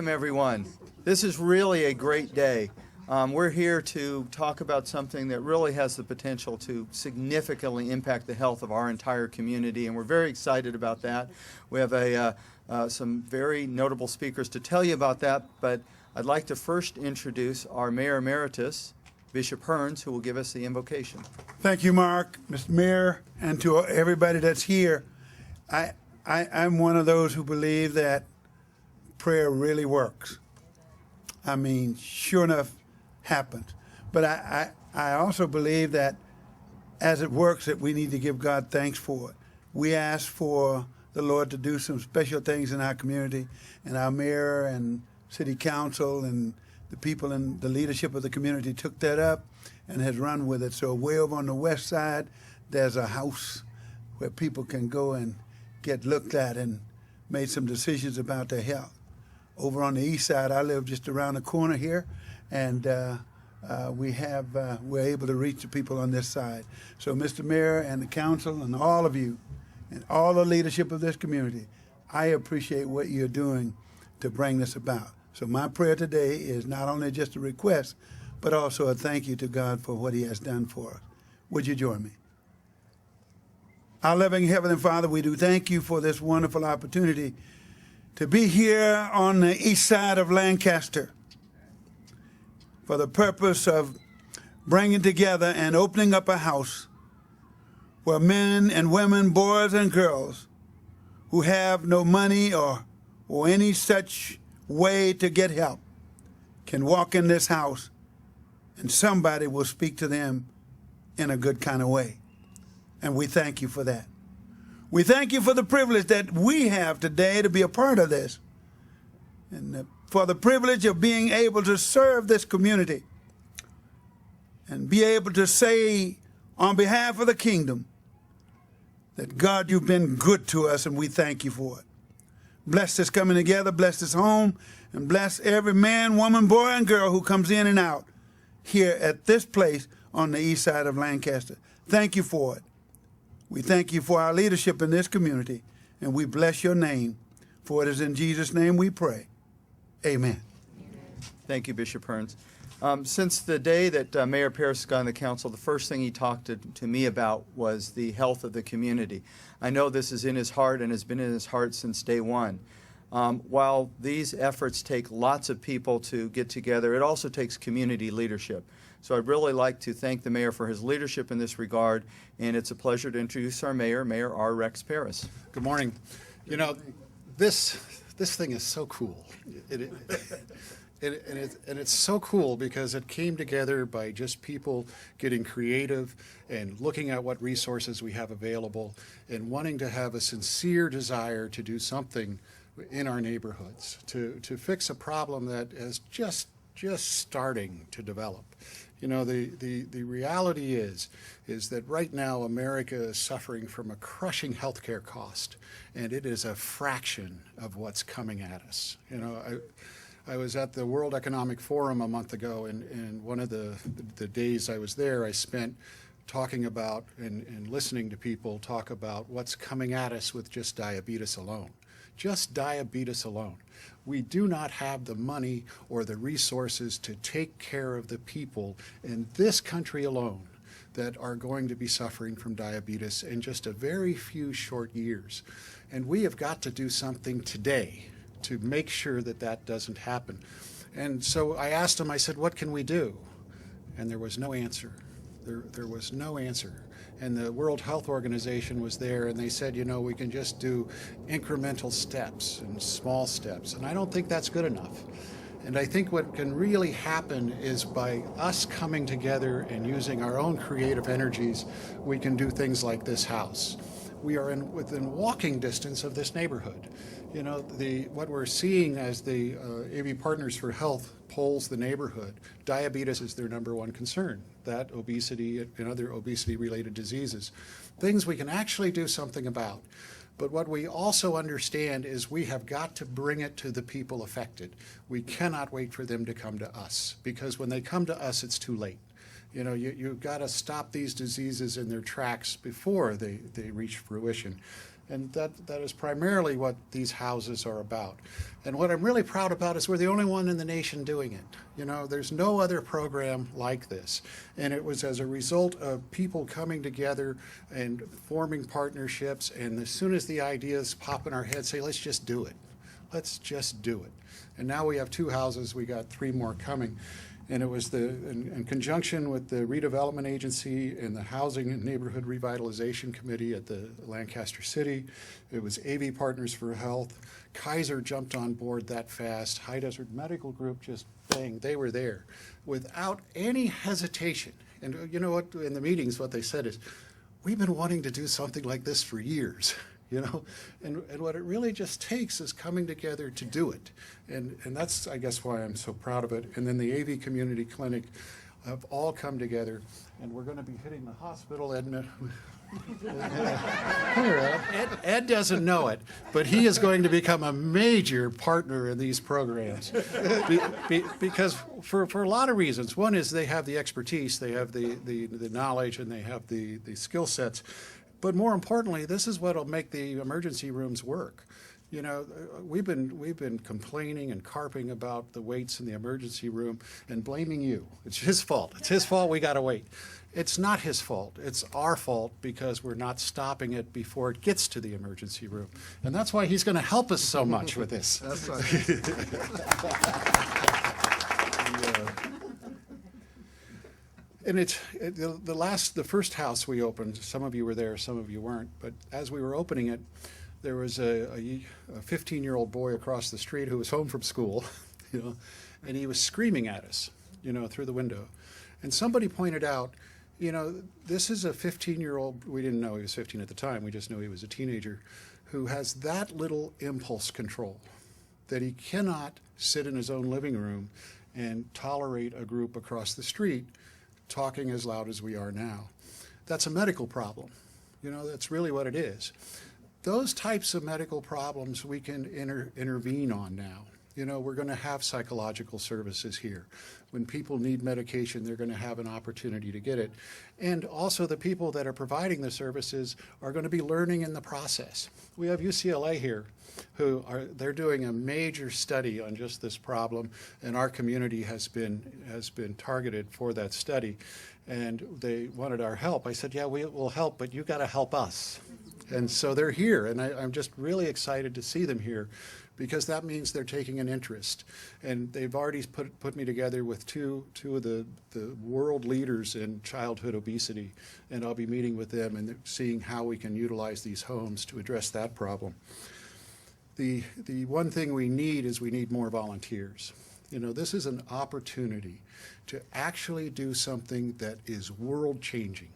Welcome, everyone. This is really a great day. We're here to talk about something that really has the potential to significantly impact the health of our entire community, and we're very excited about that. We have some very notable speakers to tell you about that, but I'd like to first introduce our Mayor Emeritus, Bishop Hearns, who will give us the invocation. Thank you, Mark, Mr. Mayor, and to everybody that's here. I'm one of those who believe that prayer really works. I mean, sure enough, happens. But I also believe that as it works, that we need to give God thanks for it. We ask for the Lord to do some special things in our community, and our mayor and city council and the people in the leadership of the community took that up and has run with it. So way over on the west side, there's a house where people can go and get looked at and made some decisions about their health. Over on the east side, I live just around the corner here, and we're able to reach the people on this side. So Mr. Mayor and the council and all of you and all the leadership of this community, I appreciate what you're doing to bring this about. So my prayer today is not only just a request, but also a thank you to God for what he has done for us. Would you join me? Our loving Heavenly Father, we do thank you for this wonderful opportunity to be here on the east side of Lancaster for the purpose of bringing together and opening up a house where men and women, boys and girls who have no money or any such way to get help can walk in this house and somebody will speak to them in a good kind of way. And we thank you for that. We thank you for the privilege that we have today to be a part of this, and for the privilege of being able to serve this community and be able to say on behalf of the kingdom that, God, you've been good to us, and we thank you for it. Bless this coming together, bless this home, and bless every man, woman, boy, and girl who comes in and out here at this place on the east side of Lancaster. Thank you for it. We thank you for our leadership in this community, and we bless your name, for it is in Jesus' name we pray. Amen. Thank you, Bishop Hearns. Since the day that Mayor Parris got on the council, the first thing he talked to me about was the health of the community. I know this is in his heart and has been in his heart since day one. While these efforts take lots of people to get together, it also takes community leadership. So I'd really like to thank the mayor for his leadership in this regard, and it's a pleasure to introduce our mayor, Mayor R. Rex Parris. Good morning. You know, this thing is so cool. And it's so cool because it came together by just people getting creative and looking at what resources we have available and wanting to have a sincere desire to do something in our neighborhoods to fix a problem that is just starting to develop. You know, the reality is that right now America is suffering from a crushing healthcare cost, and it is a fraction of what's coming at us. You know, I was at the World Economic Forum a month ago, and one of the days I was there, I spent talking about and listening to people talk about what's coming at us with just diabetes alone. Just diabetes alone. We do not have the money or the resources to take care of the people in this country alone that are going to be suffering from diabetes in just a very few short years. And we have got to do something today to make sure that that doesn't happen. And so I asked him, I said, what can we do? And there was no answer. There was no answer. And the World Health Organization was there, and they said, you know, we can just do incremental steps and small steps. And I don't think that's good enough. And I think what can really happen is by us coming together and using our own creative energies, we can do things like this house. We are within walking distance of this neighborhood. You know, what we're seeing as the AV Partners for Health polls the neighborhood, diabetes is their #1 concern, that obesity and other obesity-related diseases, things we can actually do something about. But what we also understand is we have got to bring it to the people affected. We cannot wait for them to come to us, because when they come to us, it's too late. You know, you've got to stop these diseases in their tracks before they reach fruition. And that is primarily what these houses are about. And what I'm really proud about is we're the only one in the nation doing it. You know, there's no other program like this. And it was as a result of people coming together and forming partnerships. And as soon as the ideas pop in our head, say, let's just do it. Let's just do it. And now we have 2 houses. We got 3 more coming. And it was in conjunction with the redevelopment agency and the Housing and Neighborhood Revitalization Committee at the Lancaster City. It was AV Partners for Health. Kaiser jumped on board that fast. High Desert Medical Group, just bang, they were there without any hesitation. And you know what, in the meetings, what they said is, we've been wanting to do something like this for years. You know, and what it really just takes is coming together to do it. And that's, I guess, why I'm so proud of it. And then the AV Community Clinic have all come together, and we're going to be hitting the hospital. Ed doesn't know it, but he is going to become a major partner in these programs. Because for a lot of reasons. One is they have the expertise, they have the knowledge, and they have the skill sets. But more importantly, this is what will make the emergency rooms work. You know, we've been complaining and carping about the waits in the emergency room and blaming you. It's his fault. It's his fault we got to wait. It's not his fault. It's our fault because we're not stopping it before it gets to the emergency room. And that's why he's going to help us so much with this. That's right. And the first house we opened, some of you were there, some of you weren't, but as we were opening it, there was a 15-year-old boy across the street who was home from school, you know, and he was screaming at us, you know, through the window. And somebody pointed out, you know, this is a 15-year-old, we didn't know he was 15 at the time, we just knew he was a teenager, who has that little impulse control, that he cannot sit in his own living room and tolerate a group across the street talking as loud as we are now. That's a medical problem. You know, that's really what it is. Those types of medical problems we can intervene on now. You know, we're going to have psychological services here. When people need medication, they're going to have an opportunity to get it. And also the people that are providing the services are going to be learning in the process. We have UCLA here they're doing a major study on just this problem, and our community has been targeted for that study. And they wanted our help. I said, yeah, we will help, but you got to help us. And so they're here, and I'm just really excited to see them here, because that means they're taking an interest. And they've already put me together with two of the world leaders in childhood obesity, and I'll be meeting with them and seeing how we can utilize these homes to address that problem. The one thing we need more volunteers. You know, this is an opportunity to actually do something that is world-changing,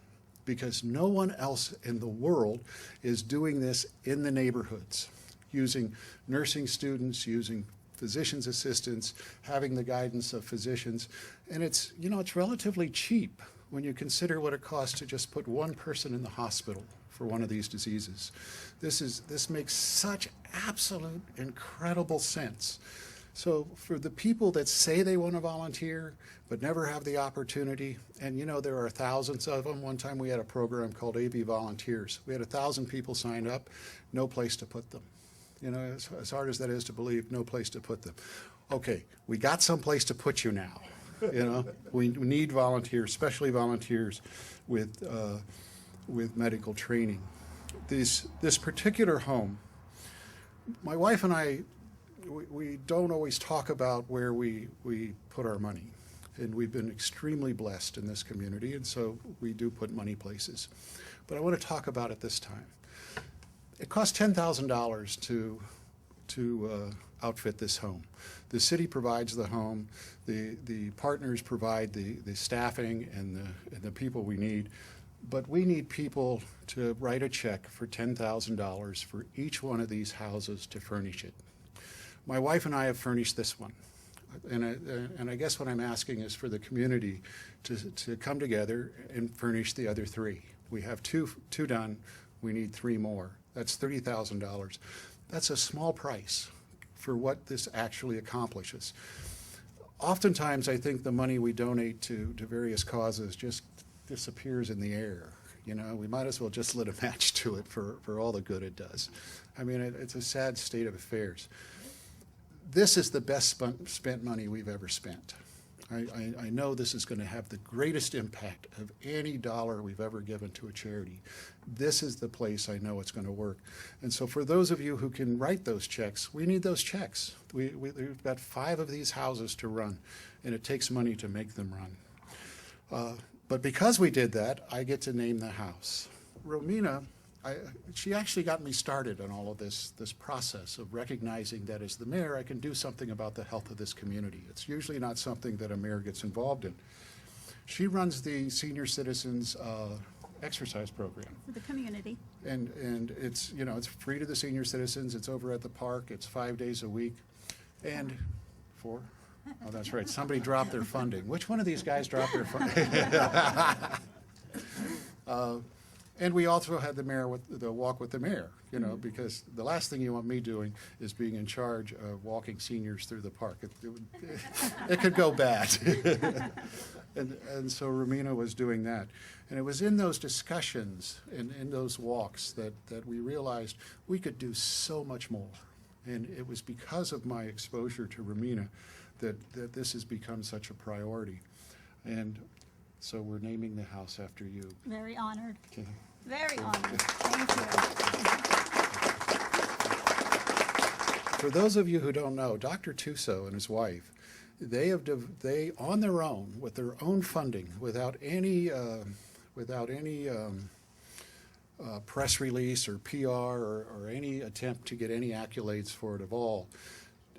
because no one else in the world is doing this in the neighborhoods, using nursing students, using physician's assistants, having the guidance of physicians. And it's, you know, it's relatively cheap when you consider what it costs to just put one person in the hospital for one of these diseases. This makes such absolute incredible sense. So for the people that say they want to volunteer but never have the opportunity, and you know there are thousands of them. One time we had a program called AV Volunteers. We had 1,000 people signed up, no place to put them. You know, as hard as that is to believe, no place to put them. Okay, we got some place to put you now. You know, we need volunteers, especially volunteers with medical training. This particular home, my wife and I, we don't always talk about where we put our money. And we've been extremely blessed in this community, and so we do put money places. But I want to talk about it this time. It cost $10,000 to outfit this home. The city provides the home. The partners provide the staffing and the people we need. But we need people to write a check for $10,000 for each one of these houses to furnish it. My wife and I have furnished this one. And I guess what I'm asking is for the community to come together and furnish the other 3. We have two done. We need 3 more. That's $30,000. That's a small price for what this actually accomplishes. Oftentimes, I think the money we donate to various causes just disappears in the air. You know, we might as well just lit a match to it for all the good it does. I mean, it's a sad state of affairs. This is the best spent money we've ever spent. I know this is going to have the greatest impact of any dollar we've ever given to a charity. This is the place I know it's going to work. And so for those of you who can write those checks, we need those checks. We've got 5 of these houses to run, and it takes money to make them run. But because we did that, I get to name the house. Romina, she actually got me started on all of this process of recognizing that as the mayor, I can do something about the health of this community. It's usually not something that a mayor gets involved in. She runs the senior citizens exercise program. For the community. And it's, you know, it's free to the senior citizens. It's over at the park. It's 5 days a week. And 4? Oh, that's right. Somebody dropped their funding. Which one of these guys dropped their funding? And we also had the mayor with the walk with the mayor, you know, because the last thing you want me doing is being in charge of walking seniors through the park. It could go bad. And so Romina was doing that. And it was in those discussions and in those walks that we realized we could do so much more. And it was because of my exposure to Romina that this has become such a priority. And so we're naming the house after you. Very honored. Okay. Very honored. Thank you. For those of you who don't know, Dr. Tuso and his wife, they on their own, with their own funding, without any press release or PR or any attempt to get any accolades for it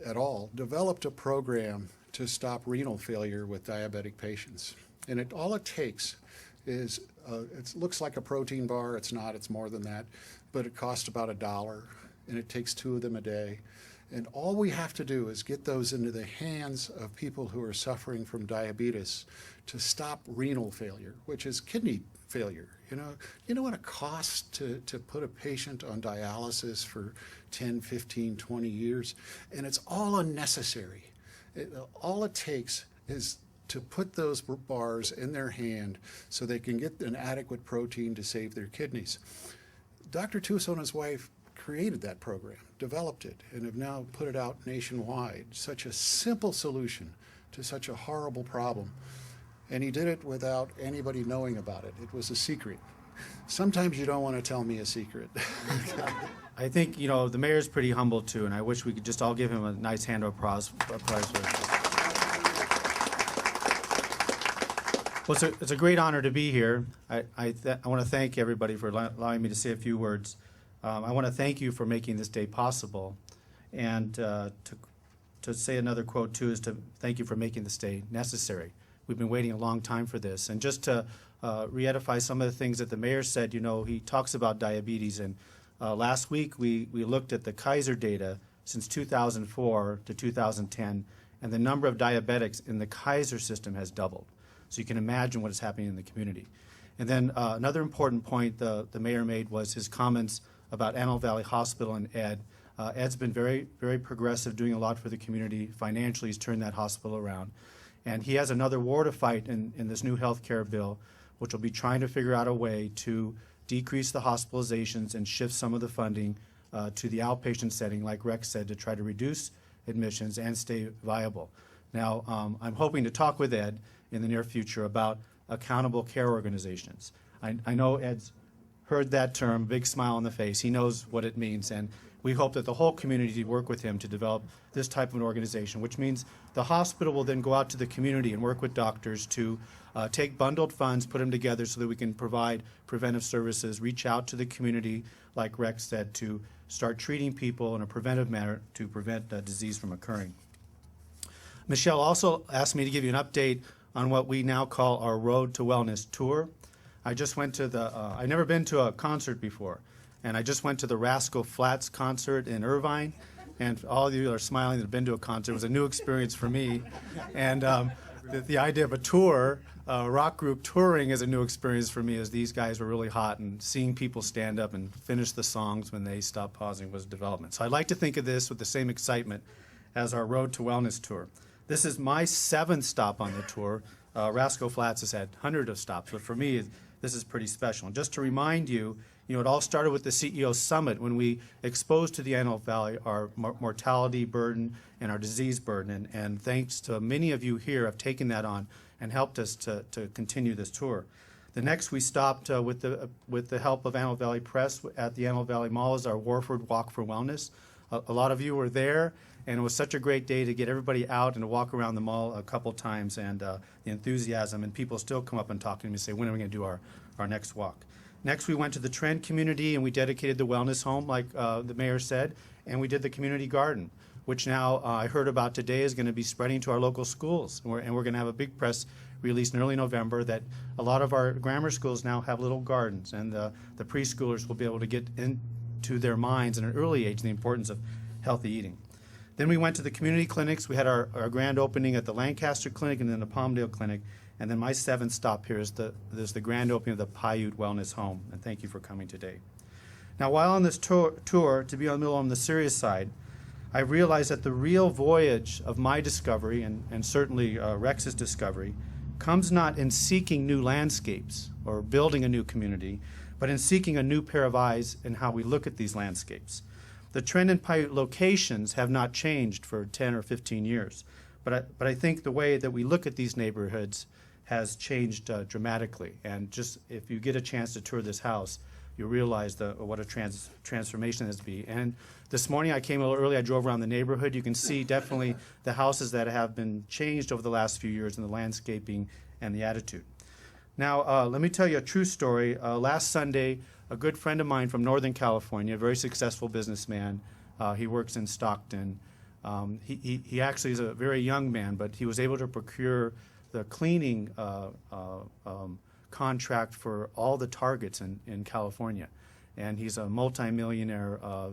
at all, developed a program to stop renal failure with diabetic patients. And all it takes is, it looks like a protein bar. It's not, it's more than that. But it costs about $1, and it takes 2 of them a day. And all we have to do is get those into the hands of people who are suffering from diabetes to stop renal failure, which is kidney failure. You know what it costs to put a patient on dialysis for 10, 15, 20 years? And it's all unnecessary. All it takes is to put those bars in their hand so they can get an adequate protein to save their kidneys. Dr. Tuso and his wife created that program, developed it, and have now put it out nationwide. Such a simple solution to such a horrible problem. And he did it without anybody knowing about it. It was a secret. Sometimes you don't want to tell me a secret. I think, you know, the mayor's pretty humble too, and I wish we could just all give him a nice hand of applause for it. Well, it's a great honor to be here. I want to thank everybody for allowing me to say a few words. I want to thank you for making this day possible. And to say another quote, too, is to thank you for making this day necessary. We've been waiting a long time for this. And just to re-edify some of the things that the mayor said, you know, he talks about diabetes. And last week we looked at the Kaiser data since 2004 to 2010, and the number of diabetics in the Kaiser system has doubled. So you can imagine what is happening in the community. And then another important point the mayor made was his comments about Antelope Valley Hospital and Ed. Ed's been very, very progressive, doing a lot for the community. Financially, he's turned that hospital around. And he has another war to fight in this new health care bill, which will be trying to figure out a way to decrease the hospitalizations and shift some of the funding to the outpatient setting, like Rex said, to try to reduce admissions and stay viable. Now, I'm hoping to talk with Ed in the near future about accountable care organizations. I know Ed's heard that term, big smile on the face. He knows what it means, and we hope that the whole community work with him to develop this type of an organization, which means the hospital will then go out to the community and work with doctors to take bundled funds, put them together so that we can provide preventive services, reach out to the community, like Rex said, to start treating people in a preventive manner to prevent disease from occurring. Michelle also asked me to give you an update on what we now call our Road to Wellness tour. I just went to I've never been to a concert before, and I just went to the Rascal Flatts concert in Irvine, and all of you are smiling that have been to a concert. It was a new experience for me, and the idea of a tour, a rock group touring is a new experience for me, as these guys were really hot, and seeing people stand up and finish the songs when they stopped pausing was development. So I'd like to think of this with the same excitement as our Road to Wellness tour. This is my 7th stop on the tour. Rascal Flatts has had hundreds of stops, but for me, this is pretty special. And just to remind you, it all started with the CEO Summit when we exposed to the Antelope Valley our mortality burden and our disease burden. And thanks to many of you here have taken that on and helped us to continue this tour. The next, we stopped with the help of Antelope Valley Press at the Antelope Valley Mall is our Warford Walk for Wellness. A lot of you were there, and it was such a great day to get everybody out and to walk around the mall a couple times, and the enthusiasm, and people still come up and talk to me and say, when are we going to do our next walk? Next, we went to the Trend community, and we dedicated the wellness home, like the mayor said, and we did the community garden, which now I heard about today is going to be spreading to our local schools. And we're going to have a big press release in early November that a lot of our grammar schools now have little gardens, and the preschoolers will be able to get into their minds at an early age the importance of healthy eating. Then we went to the community clinics. We had our grand opening at the Lancaster Clinic and then the Palmdale Clinic. And then my seventh stop here is the grand opening of the Piute Wellness Home. And thank you for coming today. Now, while on this tour, to be on the serious side, I realized that the real voyage of my discovery, and certainly Rex's discovery, comes not in seeking new landscapes or building a new community, but in seeking a new pair of eyes in how we look at these landscapes. The Trend and Piute locations have not changed for 10 or 15 years, but I think the way that we look at these neighborhoods has changed dramatically. And just if you get a chance to tour this house, you realize what a transformation this be. And this morning I came a little early, I drove around the neighborhood. You can see definitely the houses that have been changed over the last few years in the landscaping and the attitude. Now, let me tell you a true story. Last Sunday, a good friend of mine from Northern California, a very successful businessman, he works in Stockton. He actually is a very young man, but he was able to procure the cleaning contract for all the Targets in California. And he's a multimillionaire, a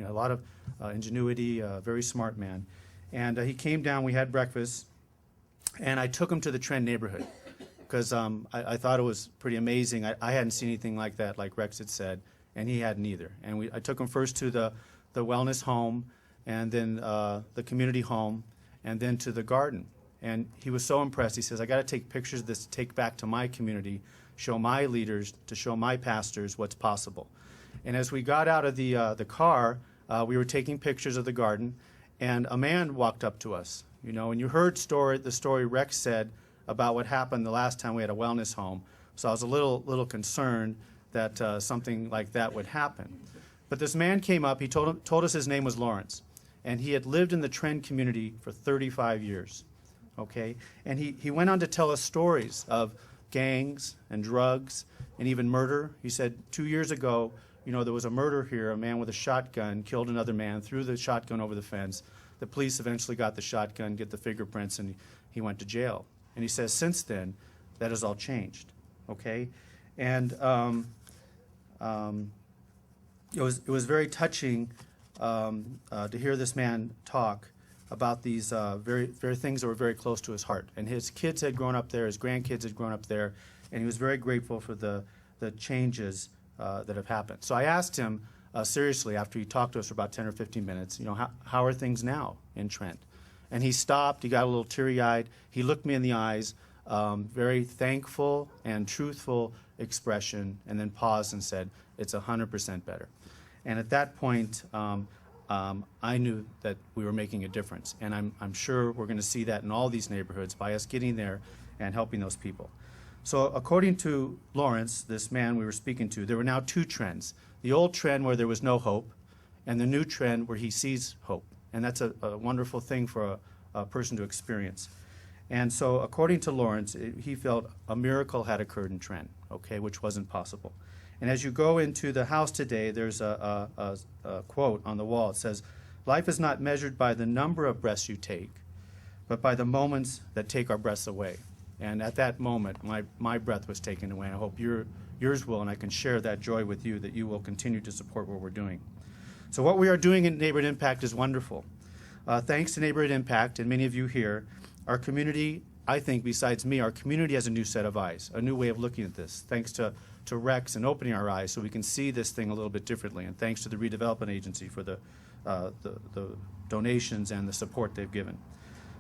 lot of ingenuity, very smart man. And he came down, we had breakfast, and I took him to the Trend neighborhood because I thought it was pretty amazing. I hadn't seen anything like that, like Rex had said, and he hadn't either. And I took him first to the wellness home, and then the community home, and then to the garden. And he was so impressed. He says, I got to take pictures of this to take back to my community, show my leaders, to show my pastors what's possible. And as we got out of the car, we were taking pictures of the garden, and a man walked up to us. And you heard the story Rex said about what happened the last time we had a wellness home. So I was a little concerned that something like that would happen. But this man came up. He told us his name was Lawrence, and he had lived in the Trend community for 35 years. Okay, and he went on to tell us stories of gangs and drugs and even murder. He said 2 years ago, there was a murder here. A man with a shotgun killed another man, threw the shotgun over the fence. The police eventually got the shotgun, get the fingerprints, and he went to jail. And he says since then, that has all changed. Okay, and it was very touching to hear this man talk about these very things that were very close to his heart. And his kids had grown up there, his grandkids had grown up there, and he was very grateful for the changes that have happened. So I asked him seriously after he talked to us for about 10 or 15 minutes, how are things now in Trent? And he stopped, he got a little teary-eyed, he looked me in the eyes, very thankful and truthful expression, and then paused and said, it's 100% better. And at that point, I knew that we were making a difference, and I'm sure we're going to see that in all these neighborhoods by us getting there and helping those people. So according to Lawrence, this man we were speaking to, there were now two trends. The old trend where there was no hope, and the new trend where he sees hope. And that's a wonderful thing for a person to experience. And so according to Lawrence, he felt a miracle had occurred in Trent, okay, which wasn't possible. And as you go into the house today, there's a quote on the wall. It says, life is not measured by the number of breaths you take, but by the moments that take our breaths away. And at that moment, my breath was taken away. And I hope yours will, and I can share that joy with you, that you will continue to support what we're doing. So what we are doing in Neighborhood Impact is wonderful. Thanks to Neighborhood Impact and many of you here, our community, I think besides me, our community has a new set of eyes, a new way of looking at this, thanks to Rex and opening our eyes so we can see this thing a little bit differently, and thanks to the Redevelopment Agency for the donations and the support they've given.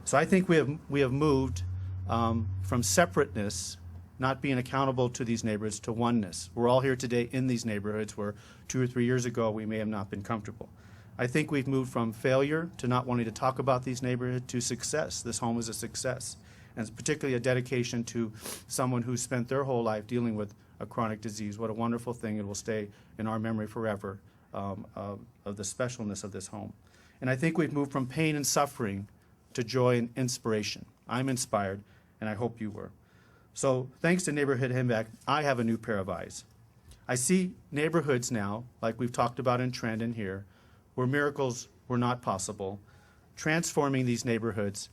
So I think we have moved from separateness not being accountable to these neighborhoods, to oneness. We're all here today in these neighborhoods where 2 or 3 years ago we may have not been comfortable. I think we've moved from failure to not wanting to talk about these neighborhoods to success. This home is a success. And it's particularly a dedication to someone who spent their whole life dealing with a chronic disease. What a wonderful thing. It will stay in our memory forever of the specialness of this home. And I think we've moved from pain and suffering to joy and inspiration. I'm inspired, and I hope you were. So thanks to Neighborhood Impact, I have a new pair of eyes. I see neighborhoods now, like we've talked about in Trend and here, where miracles were not possible, transforming these neighborhoods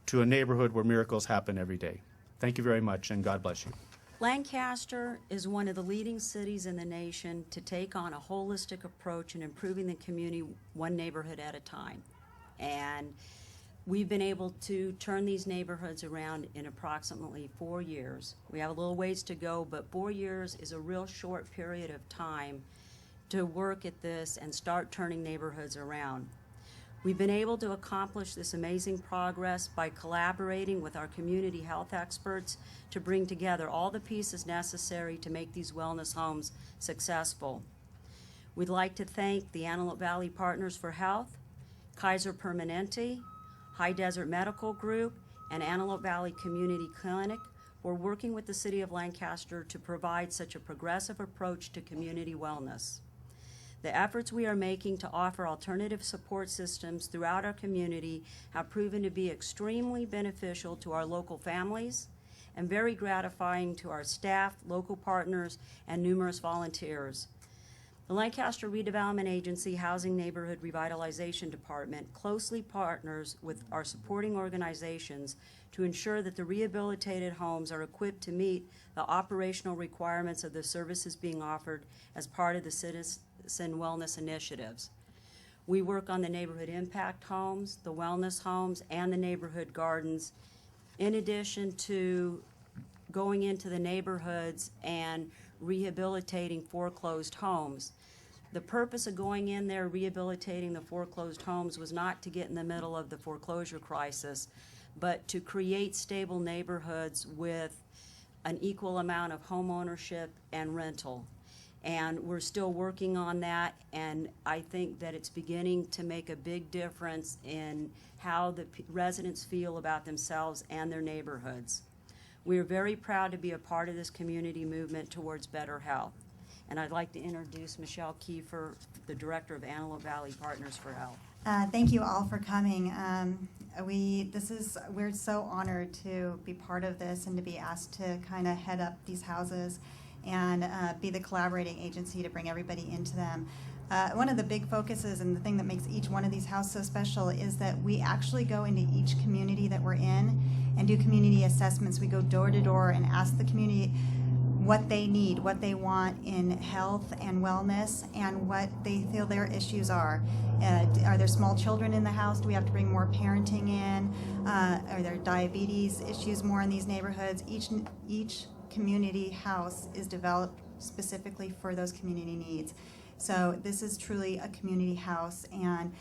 to a neighborhood where miracles happen every day. Thank you very much, and God bless you. Lancaster is one of the leading cities in the nation to take on a holistic approach in improving the community one neighborhood at a time. And we've been able to turn these neighborhoods around in approximately 4 years. We have a little ways to go, but 4 years is a real short period of time to work at this and start turning neighborhoods around. We've been able to accomplish this amazing progress by collaborating with our community health experts to bring together all the pieces necessary to make these wellness homes successful. We'd like to thank the Antelope Valley Partners for Health, Kaiser Permanente, High Desert Medical Group, and Antelope Valley Community Clinic for working with the City of Lancaster to provide such a progressive approach to community wellness. The efforts we are making to offer alternative support systems throughout our community have proven to be extremely beneficial to our local families and very gratifying to our staff, local partners, and numerous volunteers. The Lancaster Redevelopment Agency Housing Neighborhood Revitalization Department closely partners with our supporting organizations to ensure that the rehabilitated homes are equipped to meet the operational requirements of the services being offered as part of the Citizen Wellness Initiatives. We work on the neighborhood impact homes, the wellness homes, and the neighborhood gardens, in addition to going into the neighborhoods and rehabilitating foreclosed homes. The purpose of going in there rehabilitating the foreclosed homes was not to get in the middle of the foreclosure crisis, but to create stable neighborhoods with an equal amount of home ownership and rental. And we're still working on that, and I think that it's beginning to make a big difference in how the residents feel about themselves and their neighborhoods. We are very proud to be a part of this community movement towards better health. And I'd like to introduce Michelle Kiefer, the Director of Antelope Valley Partners for Health. Thank you all for coming. We're so honored to be part of this and to be asked to kind of head up these houses and be the collaborating agency to bring everybody into them. One of the big focuses and the thing that makes each one of these houses so special is that we actually go into each community that we're in and do community assessments. We go door to door and ask the community what they need, what they want in health and wellness, and what they feel their issues are. Are there small children in the house? Do we have to bring more parenting in? Are there diabetes issues more in these neighborhoods? Each community house is developed specifically for those community needs. So this is truly a community house, and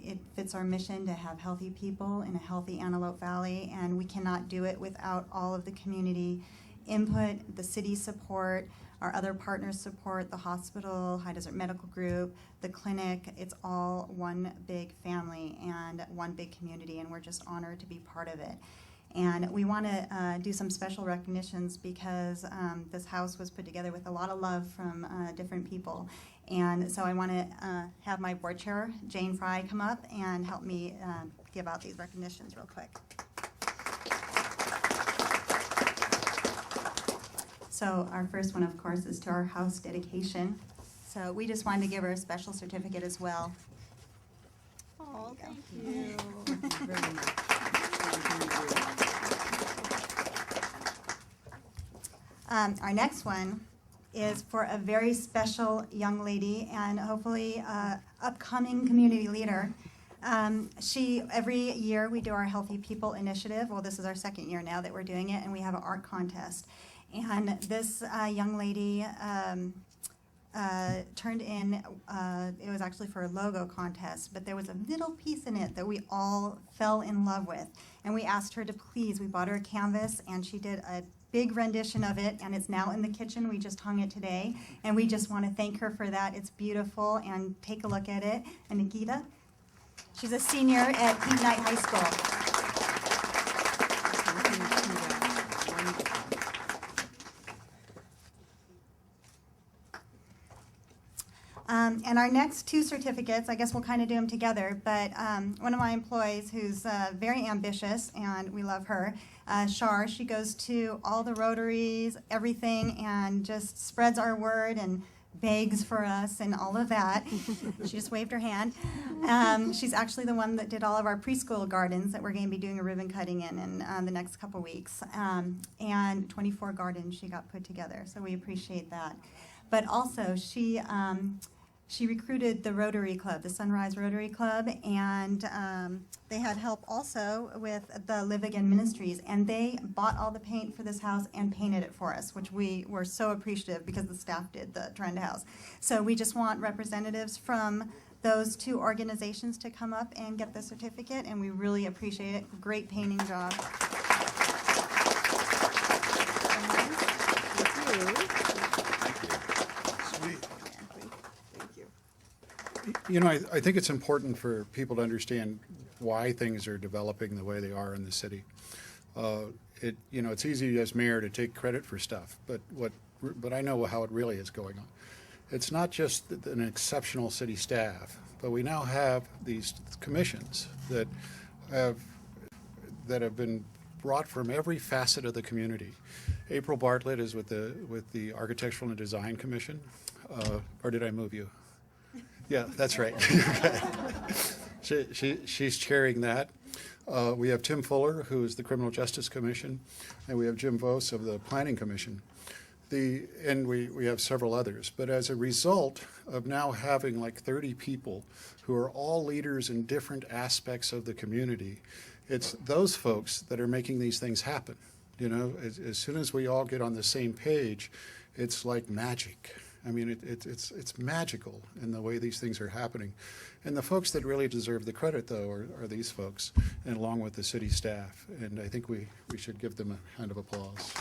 it fits our mission to have healthy people in a healthy Antelope Valley, and we cannot do it without all of the community input, the city support, our other partners support, the hospital, High Desert Medical Group, the clinic. It's all one big family and one big community, and we're just honored to be part of it. And we want to do some special recognitions because this house was put together with a lot of love from different people. And so I want to have my board chair, Jane Fry, come up and help me give out these recognitions real quick. So our first one, of course, is to our house dedication. So we just wanted to give her a special certificate as well. Oh, There thank you you. Thank you very much. Our next one is for a very special young lady and hopefully upcoming community leader. Every year we do our Healthy People Initiative. Well, this is our second year now that we're doing it, and we have an art contest. And this young lady turned in, it was actually for a logo contest, but there was a little piece in it that we all fell in love with. And we asked her to please, we bought her a canvas, and she did a big rendition of it, and it's now in the kitchen. We just hung it today, and we just want to thank her for that. It's beautiful, and take a look at it. And Nikita, she's a senior at Piute High School. And our next two certificates, I guess we'll kind of do them together, but one of my employees who's very ambitious, and we love her, Shar, she goes to all the Rotaries, everything, and just spreads our word and begs for us and all of that. She just waved her hand. She's actually the one that did all of our preschool gardens that we're going to be doing a ribbon cutting in the next couple weeks. And 24 gardens she got put together, so we appreciate that. But also, she recruited the Rotary Club, the Sunrise Rotary Club, and they had help also with the Live Again Ministries, and they bought all the paint for this house and painted it for us, which we were so appreciative because the staff did the Trend House. So we just want representatives from those two organizations to come up and get the certificate, and we really appreciate it. Great painting job. You know, I think it's important for people to understand why things are developing the way they are in the city. It's easy as mayor to take credit for stuff, but I know how it really is going on. It's not just an exceptional city staff, but we now have these commissions that have been brought from every facet of the community. April Bartlett is with the Architectural and Design Commission, or did I move you? Yeah, that's right. She's chairing that. We have Tim Fuller, who is the Criminal Justice Commission, and we have Jim Vos of the Planning Commission. And we have several others. But as a result of now having like 30 people who are all leaders in different aspects of the community, it's those folks that are making these things happen. You know, as soon as we all get on the same page, it's like magic. I mean, it's magical in the way these things are happening. And the folks that really deserve the credit, though, are these folks, and along with the city staff. And I think we should give them a hand of applause.